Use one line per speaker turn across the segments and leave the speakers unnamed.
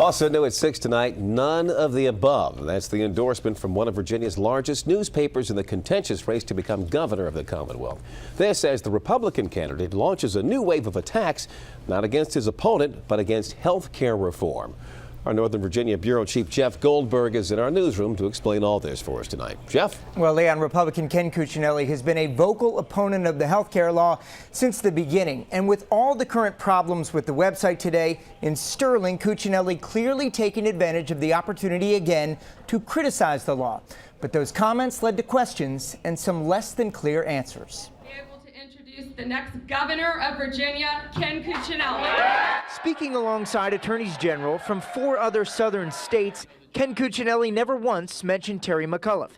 Also new at 6 tonight, none of the above. That's the endorsement from one of Virginia's largest newspapers in the contentious race to become governor of the Commonwealth. This as the Republican candidate launches a new wave of attacks, not against his opponent, but against health care reform. Our Northern Virginia Bureau Chief Jeff Goldberg is in our newsroom to explain all this for us tonight. Jeff?
Well, Leon, Republican Ken Cuccinelli has been a vocal opponent of the health care law since the beginning. And with all the current problems with the website today in Sterling, Cuccinelli clearly taking advantage of the opportunity again to criticize the law. But those comments led to questions and some less than clear answers.
The next governor of Virginia, Ken Cuccinelli.
Speaking alongside attorneys general from 4 other southern states, Ken Cuccinelli never once mentioned Terry McAuliffe.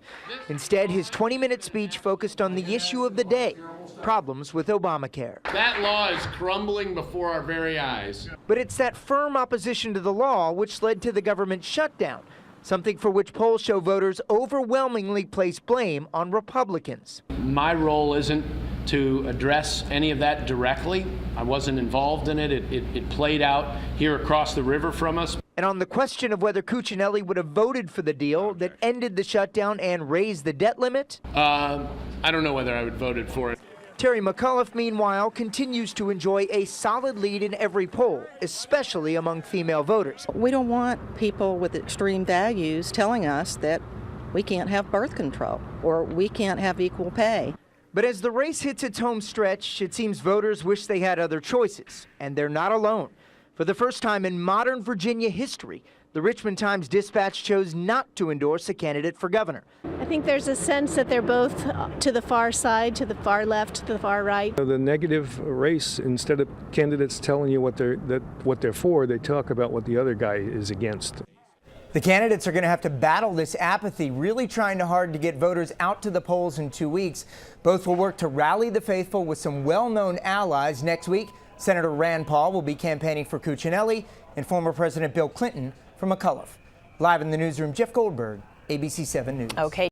Instead, his 20-minute speech focused on the issue of the day, problems with Obamacare.
That law is crumbling before our very eyes.
But it's that firm opposition to the law which led to the government shutdown, something for which polls show voters overwhelmingly place blame on Republicans.
My role isn't to address any of that directly. I wasn't involved in it. It played out here across the river from us.
And on the question of whether Cuccinelli would have voted for the deal that ended the shutdown and raised the debt limit,
I don't know whether I would have voted for it.
Terry McAuliffe, meanwhile, continues to enjoy a solid lead in every poll, especially among female voters.
We don't want people with extreme values telling us that we can't have birth control or we can't have equal pay.
But as the race hits its home stretch, it seems voters wish they had other choices, and they're not alone. For the first time in modern Virginia history, the Richmond Times-Dispatch chose not to endorse a candidate for governor.
I think there's a sense that they're both to the far side, to the far left, to the far right.
The negative race, instead of candidates telling you what they're for, they talk about what the other guy is against.
The candidates are going to have to battle this apathy, really trying hard to get voters out to the polls in 2 weeks. Both will work to rally the faithful with some well-known allies. Next week, Senator Rand Paul will be campaigning for Cuccinelli and former President Bill Clinton for McAuliffe. Live in the newsroom, Jeff Goldberg, ABC 7 News.
Okay.